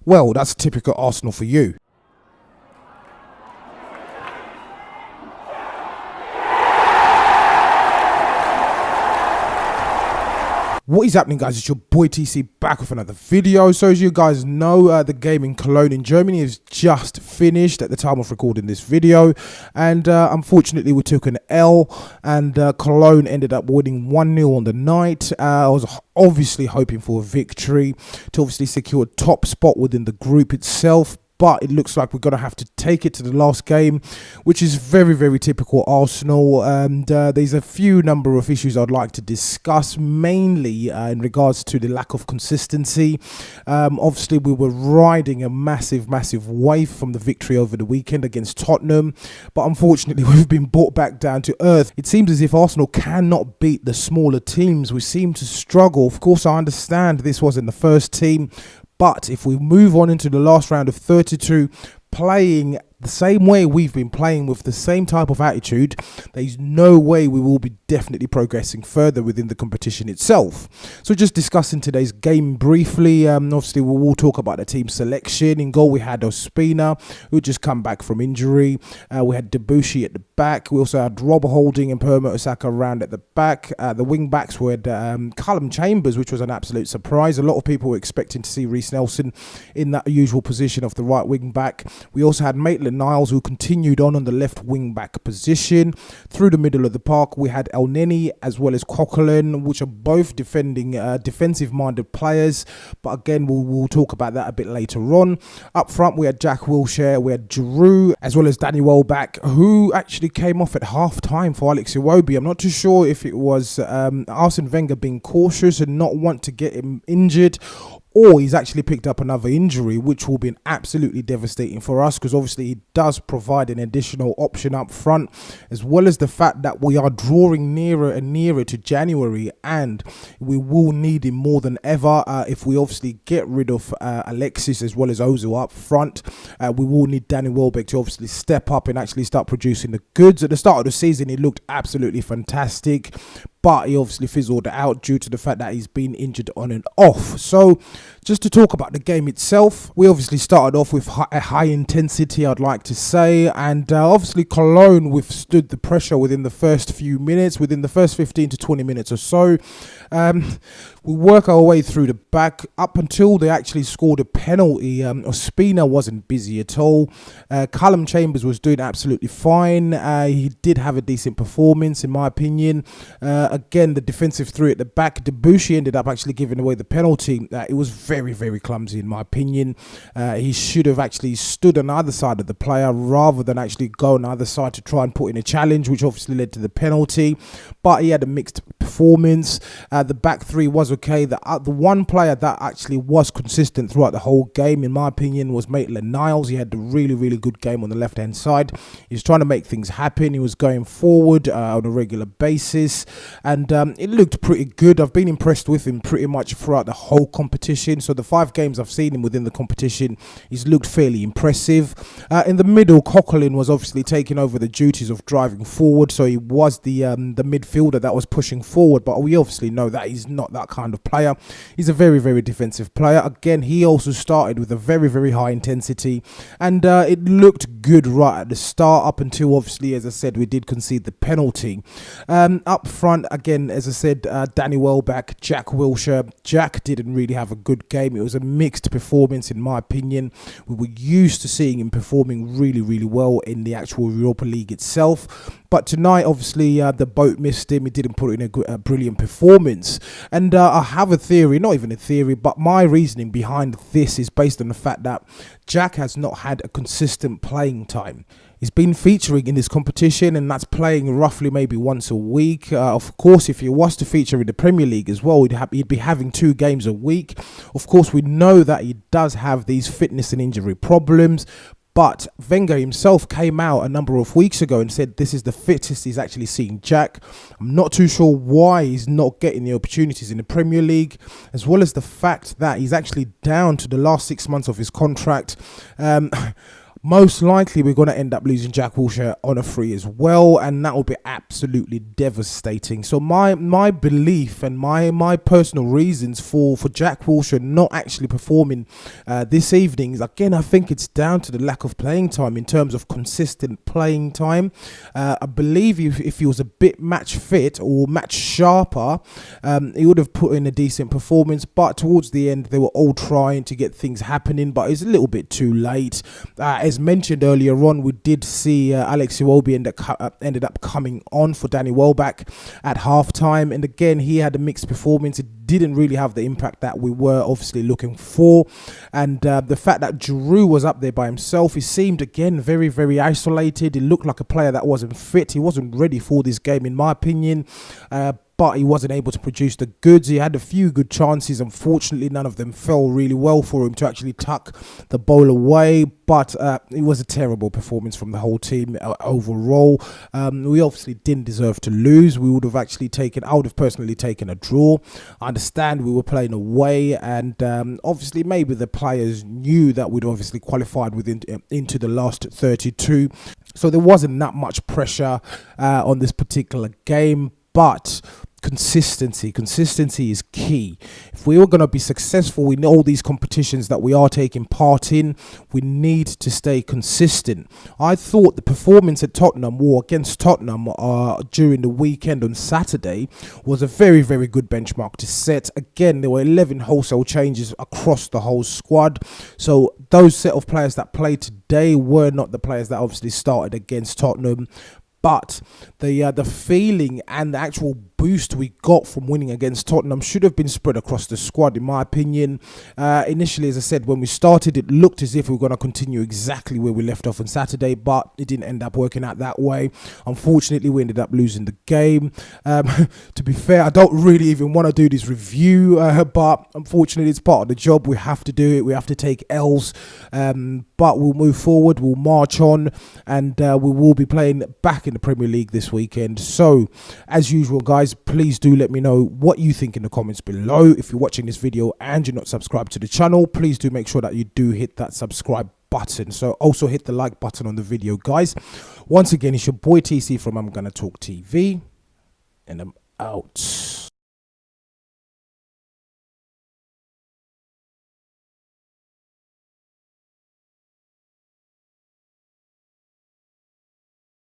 Well, that's typical Arsenal for you. What is happening, guys? It's your boy TC back with another video. So as you guys know, the game in Cologne in Germany is just finished at the time of recording this video, and unfortunately we took an L, and Cologne ended up winning 1-0 on the night. I was obviously hoping for a victory to obviously secure a top spot within the group itself, but it looks like we're going to have to take it to the last game, which is very, very typical Arsenal. And there's a few number of issues I'd like to discuss, mainly in regards to the lack of consistency. Obviously, we were riding a massive wave from the victory over the weekend against Tottenham, but unfortunately, we've been brought back down to earth. It seems as if Arsenal cannot beat the smaller teams. We seem to struggle. Of course, I understand this wasn't the first team, but if we move on into the last round of 32, playing the same way we've been playing with the same type of attitude, there's no way we will be definitely progressing further within the competition itself. So just discussing today's game briefly, obviously we will talk about the team selection. In goal we had Ospina, who just come back from injury. We had Debuchy at the back. We also had Robert Holding and Perma Osaka around at the back. The wing backs were Callum Chambers, which was an absolute surprise. A lot of people were expecting to see Reece Nelson in that usual position of the right wing back. We also had Maitland-Niles, who continued on the left wing back position. Through the middle of the park we had El Neni as well as Coquelin, which are both defensive minded players, but again we'll talk about that a bit later on. Up front we had Jack Wilshere, we had Sehrou as well as Danny Welbeck, who actually came off at half time for Alexis. I'm not too sure if it was Arsene Wenger being cautious and not want to get him injured, or he's actually picked up another injury, which will be absolutely devastating for us, because obviously he does provide an additional option up front, as well as the fact that we are drawing nearer and nearer to January, and we will need him more than ever. If we obviously get rid of Alexis as well as Ozil up front, we will need Danny Welbeck to obviously step up and actually start producing the goods. At the start of the season, he looked absolutely fantastic, but he obviously fizzled out due to the fact that he's been injured on and off. So just to talk about the game itself, we obviously started off with a high intensity, I'd like to say, and obviously Cologne withstood the pressure within the first few minutes, within the first 15 to 20 minutes or so. We work our way through the back up until they actually scored a penalty. Ospina wasn't busy at all. Callum Chambers was doing absolutely fine. He did have a decent performance in my opinion. Again, the defensive three at the back, Debuchy ended up actually giving away the penalty. It was very clumsy in my opinion. He should have actually stood on the other side of the player rather than actually go on the other side to try and put in a challenge, which obviously led to the penalty. But he had a mixed performance. The back three was okay. The one player that actually was consistent throughout the whole game, in my opinion, was Maitland-Niles. He had a really good game on the left hand side. He was trying to make things happen. He was going forward on a regular basis, and it looked pretty good. I've been impressed with him pretty much throughout the whole competition. So the 5 games I've seen him within the competition, he's looked fairly impressive. In the middle, Coquelin was obviously taking over the duties of driving forward, so he was the midfielder that was pushing forward, but we obviously know that he's not that kind of player. He's a very defensive player. Again, he also started with a very high intensity, and it looked good right at the start, up until obviously, as I said, we did concede the penalty. Up front, again, as I said, Danny Welbeck, Jack Wilshere. Jack didn't really have a good game. It was a mixed performance in my opinion. We were used to seeing him performing really well in the actual Europa League itself, but tonight obviously the boat missed him. He didn't put in a brilliant performance, and I have a theory, not even a theory, but my reasoning behind this is based on the fact that Jack has not had a consistent playing time. He's been featuring in this competition, and that's playing roughly maybe once a week. Of course, if he was to feature in the Premier League as well, he'd be having 2 games a week. Of course, we know that he does have these fitness and injury problems, but Wenger himself came out a number of weeks ago and said this is the fittest he's actually seen Jack. I'm not too sure why he's not getting the opportunities in the Premier League, as well as the fact that he's actually down to the last 6 months of his contract. Most likely we're going to end up losing Jack Wilshere on a free as well, and that will be absolutely devastating. So my belief and my personal reasons for Jack Wilshere not actually performing this evening is, again, I think it's down to the lack of playing time in terms of consistent playing time. I believe if he was a bit match fit or match sharper, he would have put in a decent performance, but towards the end they were all trying to get things happening, but it's a little bit too late. As mentioned earlier on, we did see Alexis ended up coming on for Danny Welbeck at halftime, and again he had a mixed performance. It didn't really have the impact that we were obviously looking for, and the fact that Giroud was up there by himself, he seemed again very, very isolated. He looked like a player that wasn't fit. He wasn't ready for this game, in my opinion. But he wasn't able to produce the goods. He had a few good chances. Unfortunately, none of them fell really well for him to actually tuck the ball away. But it was a terrible performance from the whole team overall. We obviously didn't deserve to lose. I would have personally taken a draw. I understand we were playing away, and obviously maybe the players knew that we'd obviously qualified into the last 32. So there wasn't that much pressure on this particular game. But consistency is key. If we were going to be successful in all these competitions that we are taking part in, we need to stay consistent. I thought the performance at Tottenham or against Tottenham during the weekend on Saturday was a very, very good benchmark to set. Again, there were 11 wholesale changes across the whole squad. So those set of players that played today were not the players that obviously started against Tottenham. But the feeling and the actual boost we got from winning against Tottenham should have been spread across the squad, in my opinion. Initially, as I said, when we started, it looked as if we were going to continue exactly where we left off on Saturday, but it didn't end up working out that way. Unfortunately, we ended up losing the game. To be fair, I don't really even want to do this review, but unfortunately, it's part of the job. We have to do it. We have to take L's, but we'll move forward. We'll march on, and we will be playing back in the Premier League this weekend. So, as usual, guys, please do let me know what you think in the comments below. If you're watching this video and you're not subscribed to the channel, please do make sure that you do hit that subscribe button. So also hit the like button on the video, guys. Once again, it's your boy TC from I'm Gonna Talk TV, and I'm out.